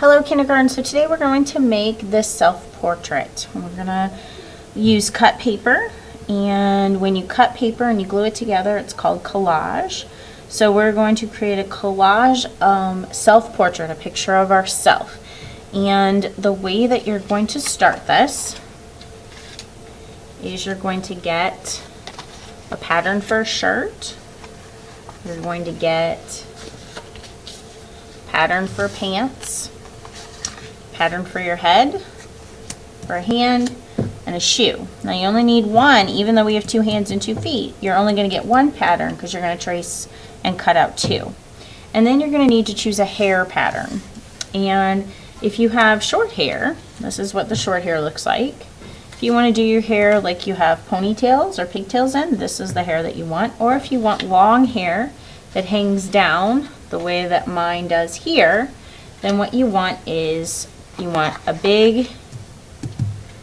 Hello kindergarten, so today we're going to make this self-portrait. We're going to use cut paper, and when you cut paper and you glue it together, it's called collage. So we're going to create a collage self-portrait, a picture of ourselves. And the way that you're going to start this is you're going to get a pattern for a shirt. You're going to get pattern for pants, pattern for your head, for a hand, and a shoe. Now you only need one, even though we have 2 hands and 2 feet. You're only going to get one pattern because you're going to trace and cut out 2. And then you're going to need to choose a hair pattern. And if you have short hair, this is what the short hair looks like. If you want to do your hair like you have ponytails or pigtails in, this is the hair that you want. Or if you want long hair that hangs down the way that mine does here, then what you want is you want a big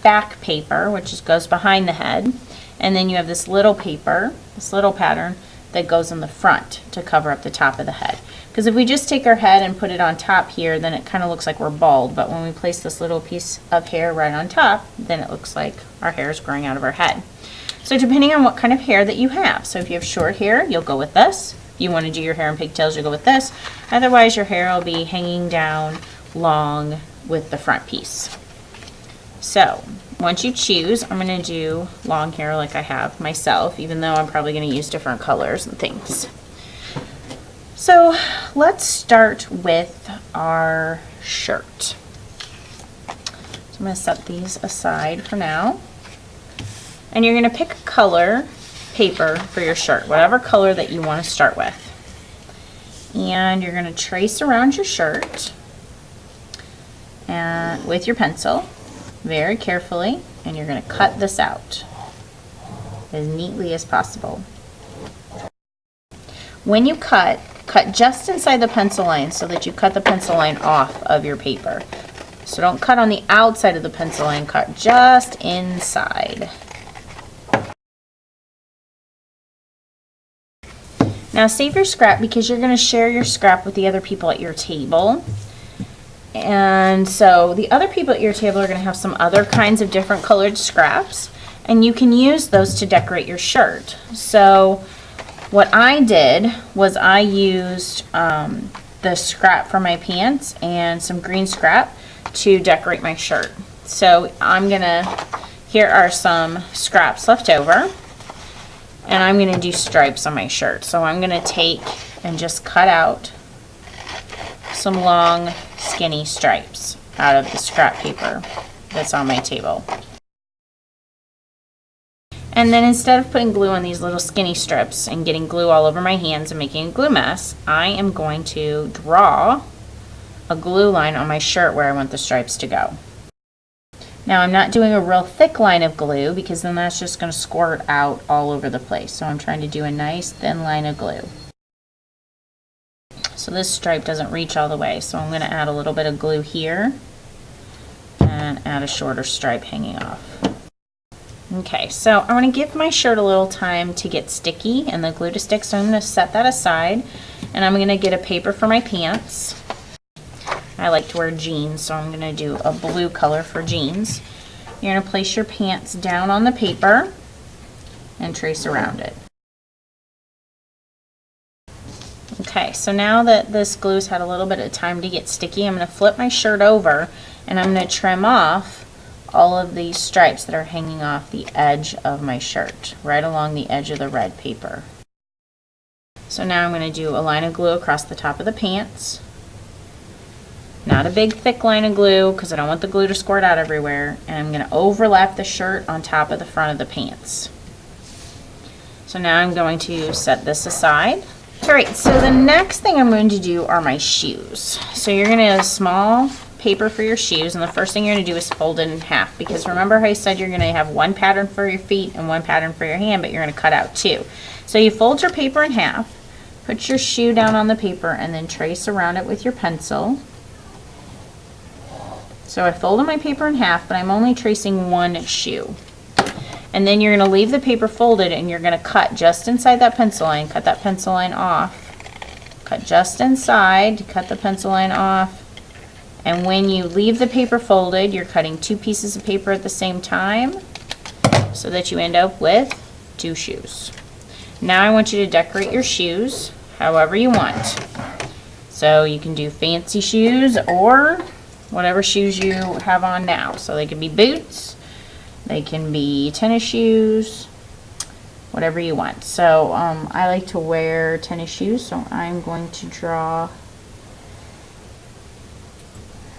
back paper, which just goes behind the head, and then you have this little paper, this little pattern that goes in the front to cover up the top of the head. Because if we just take our head and put it on top here, then it kind of looks like we're bald, but when we place this little piece of hair right on top, then it looks like our hair is growing out of our head. So depending on what kind of hair that you have, so if you have short hair, you'll go with this. If you want to do your hair in pigtails, you'll go with this. Otherwise, your hair will be hanging down long with the front piece. So once you choose, I'm going to do long hair like I have myself, even though I'm probably going to use different colors and things. So let's start with our shirt. So I'm going to set these aside for now. And you're going to pick a color paper for your shirt, whatever color that you want to start with. And you're going to trace around your shirt and with your pencil very carefully, and you're going to cut this out as neatly as possible. When you cut just inside the pencil line so that you cut the pencil line off of your paper. So don't cut on the outside of the pencil line, cut just inside. Now save your scrap because you're going to share your scrap with the other people at your table. And so the other people at your table are going to have some other kinds of different colored scraps, and you can use those to decorate your shirt. So what I did was I used the scrap for my pants and some green scrap to decorate my shirt. So here are some scraps left over, and I'm going to do stripes on my shirt. So I'm going to take and just cut out some long skinny stripes out of the scrap paper that's on my table. And then instead of putting glue on these little skinny strips and getting glue all over my hands and making a glue mess, I am going to draw a glue line on my shirt where I want the stripes to go. Now I'm not doing a real thick line of glue because then that's just going to squirt out all over the place. So I'm trying to do a nice thin line of glue. So this stripe doesn't reach all the way, so I'm going to add a little bit of glue here and add a shorter stripe hanging off. Okay, so I want to give my shirt a little time to get sticky and the glue to stick, so I'm going to set that aside, and I'm going to get a paper for my pants. I like to wear jeans, so I'm going to do a blue color for jeans. You're going to place your pants down on the paper and trace around it. Okay, so now that this glue's had a little bit of time to get sticky, I'm going to flip my shirt over and I'm going to trim off all of these stripes that are hanging off the edge of my shirt, right along the edge of the red paper. So now I'm going to do a line of glue across the top of the pants. Not a big thick line of glue because I don't want the glue to squirt out everywhere. And I'm going to overlap the shirt on top of the front of the pants. So now I'm going to set this aside. Alright, so the next thing I'm going to do are my shoes. So you're going to have a small paper for your shoes, and the first thing you're going to do is fold it in half, because remember how I said you're going to have one pattern for your feet and one pattern for your hand, but you're going to cut out 2. So you fold your paper in half, put your shoe down on the paper, and then trace around it with your pencil. So I folded my paper in half, but I'm only tracing one shoe. And then you're going to leave the paper folded and you're going to cut just inside that pencil line. Cut that pencil line off. Cut just inside, cut the pencil line off, And when you leave the paper folded, you're cutting 2 pieces of paper at the same time so that you end up with 2 shoes. Now I want you to decorate your shoes however you want. So you can do fancy shoes or whatever shoes you have on now. So they can be boots, they can be tennis shoes, whatever you want. So I like to wear tennis shoes, so I'm going to draw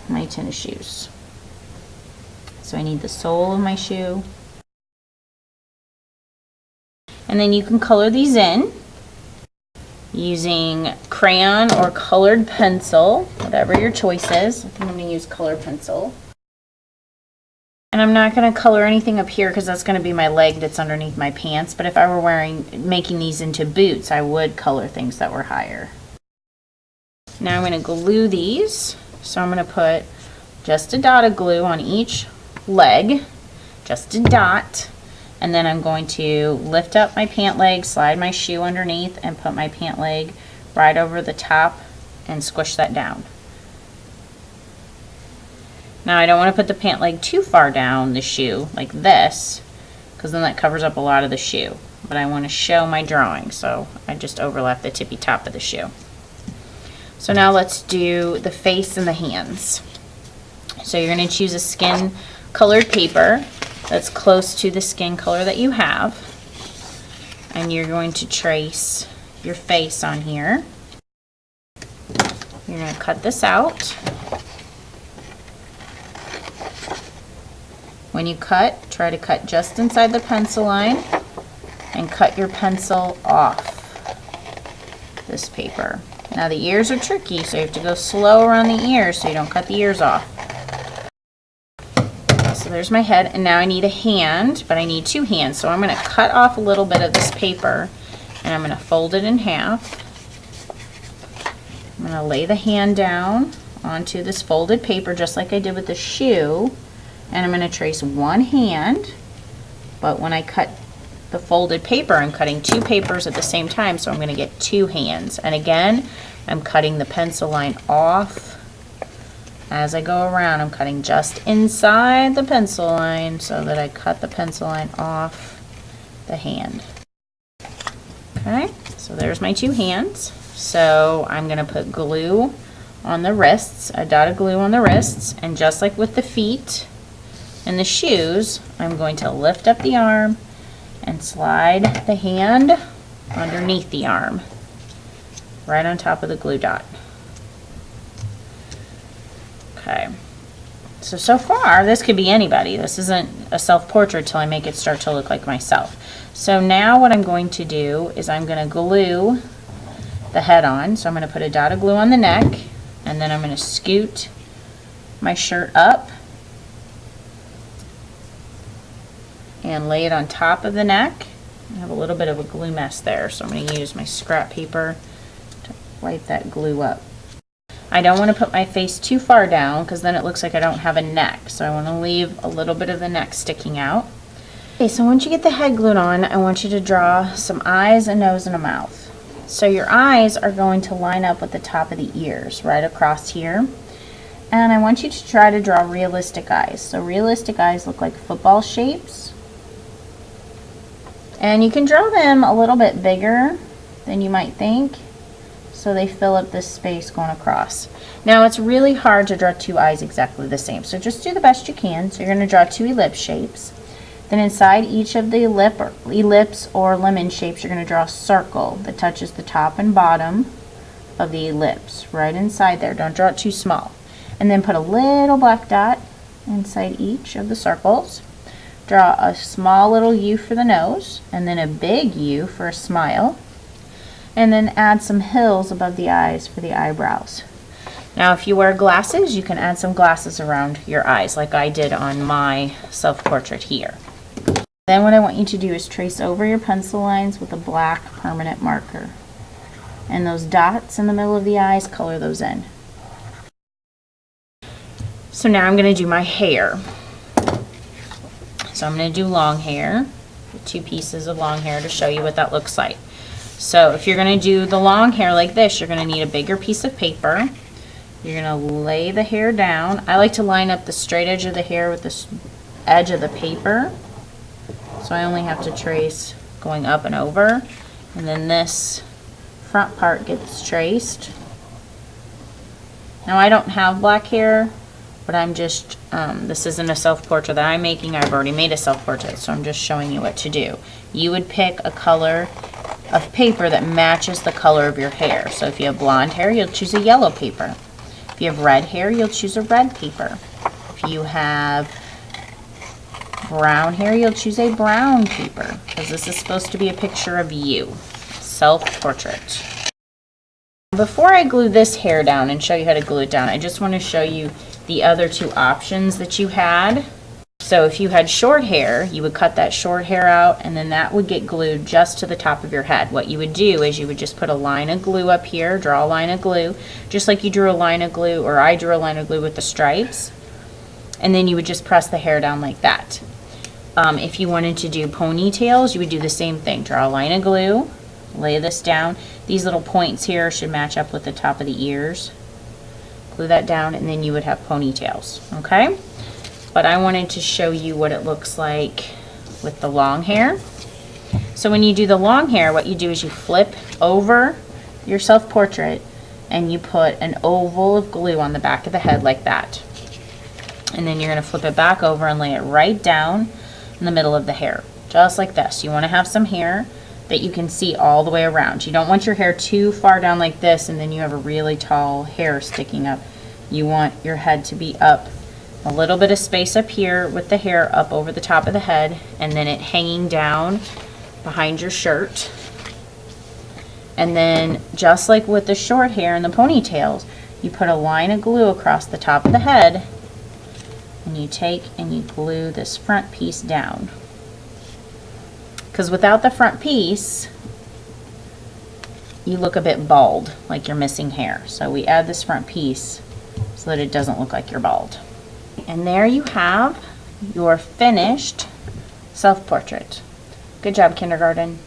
my tennis shoes. So I need the sole of my shoe. And then you can color these in using crayon or colored pencil, whatever your choice is. I think I'm going to use colored pencil. And I'm not going to color anything up here because that's going to be my leg that's underneath my pants. But if I were making these into boots, I would color things that were higher. Now I'm going to glue these. So I'm going to put just a dot of glue on each leg, just a dot. And then I'm going to lift up my pant leg, slide my shoe underneath, and put my pant leg right over the top and squish that down. Now I don't want to put the pant leg too far down the shoe like this, because then that covers up a lot of the shoe. But I want to show my drawing, so I just overlap the tippy top of the shoe. So now let's do the face and the hands. So you're going to choose a skin colored paper that's close to the skin color that you have, and you're going to trace your face on here. You're going to cut this out. When you cut, try to cut just inside the pencil line and cut your pencil off this paper. Now the ears are tricky, so you have to go slow around the ears so you don't cut the ears off. So there's my head, and now I need a hand, but I need 2 hands. So I'm going to cut off a little bit of this paper, and I'm going to fold it in half. I'm going to lay the hand down onto this folded paper just like I did with the shoe, and I'm going to trace 1 hand, but when I cut the folded paper, I'm cutting 2 papers at the same time, so I'm going to get 2 hands. And again, I'm cutting the pencil line off. As I go around, I'm cutting just inside the pencil line so that I cut the pencil line off the hand. Okay, so there's my 2 hands. So I'm going to put glue on the wrists, a dot of glue on the wrists, and just like with the feet and the shoes, I'm going to lift up the arm and slide the hand underneath the arm, right on top of the glue dot. Okay, so far this could be anybody. This isn't a self-portrait till I make it start to look like myself. So now what I'm going to do is I'm going to glue the head on. So I'm going to put a dot of glue on the neck, and then I'm going to scoot my shirt up and lay it on top of the neck. I have a little bit of a glue mess there, so I'm going to use my scrap paper to wipe that glue up. I don't want to put my face too far down because then it looks like I don't have a neck. So I want to leave a little bit of the neck sticking out. Okay, so once you get the head glued on, I want you to draw some eyes, a nose, and a mouth. So your eyes are going to line up with the top of the ears right across here. And I want you to try to draw realistic eyes. So realistic eyes look like football shapes. And you can draw them a little bit bigger than you might think, so they fill up this space going across. Now it's really hard to draw 2 eyes exactly the same, so just do the best you can. So you're going to draw 2 ellipse shapes. Then inside each of the ellipse or lemon shapes, you're going to draw a circle that touches the top and bottom of the ellipse, right inside there. Don't draw it too small. And then put a little black dot inside each of the circles. Draw a small little U for the nose, and then a big U for a smile. And then add some hills above the eyes for the eyebrows. Now if you wear glasses, you can add some glasses around your eyes like I did on my self-portrait here. Then what I want you to do is trace over your pencil lines with a black permanent marker. And those dots in the middle of the eyes, color those in. So now I'm going to do my hair. So I'm going to do long hair, 2 pieces of long hair to show you what that looks like. So if you're going to do the long hair like this, you're going to need a bigger piece of paper. You're gonna lay the hair down. I like to line up the straight edge of the hair with the edge of the paper. So I only have to trace going up and over. And then this front part gets traced. Now I don't have black hair, but I'm just, this isn't a self-portrait that I'm making. I've already made a self-portrait, so I'm just showing you what to do. You would pick a color of paper that matches the color of your hair. So if you have blonde hair, you'll choose a yellow paper. If you have red hair, you'll choose a red paper. If you have brown hair, you'll choose a brown paper, because this is supposed to be a picture of you. Self-portrait. Before I glue this hair down and show you how to glue it down, I just want to show you the other two options that you had. So if you had short hair, you would cut that short hair out, and then that would get glued just to the top of your head. What you would do is you would just put a line of glue up here, draw a line of glue, just like you drew a line of glue, or I drew a line of glue with the stripes, and then you would just press the hair down like that. If you wanted to do ponytails, you would do the same thing. Draw a line of glue, lay this down. These little points here should match up with the top of the ears. Glue that down, and then you would have ponytails, okay? But I wanted to show you what it looks like with the long hair. So when you do the long hair, what you do is you flip over your self-portrait and you put an oval of glue on the back of the head like that. And then you're going to flip it back over and lay it right down in the middle of the hair, just like this. You want to have some hair that you can see all the way around. You don't want your hair too far down like this and then you have a really tall hair sticking up. You want your head to be up, a little bit of space up here with the hair up over the top of the head, and then it hanging down behind your shirt. And then just like with the short hair and the ponytails, you put a line of glue across the top of the head, and you take and you glue this front piece down. Because without the front piece, you look a bit bald, like you're missing hair. So we add this front piece so that it doesn't look like you're bald. And there you have your finished self-portrait. Good job, kindergarten.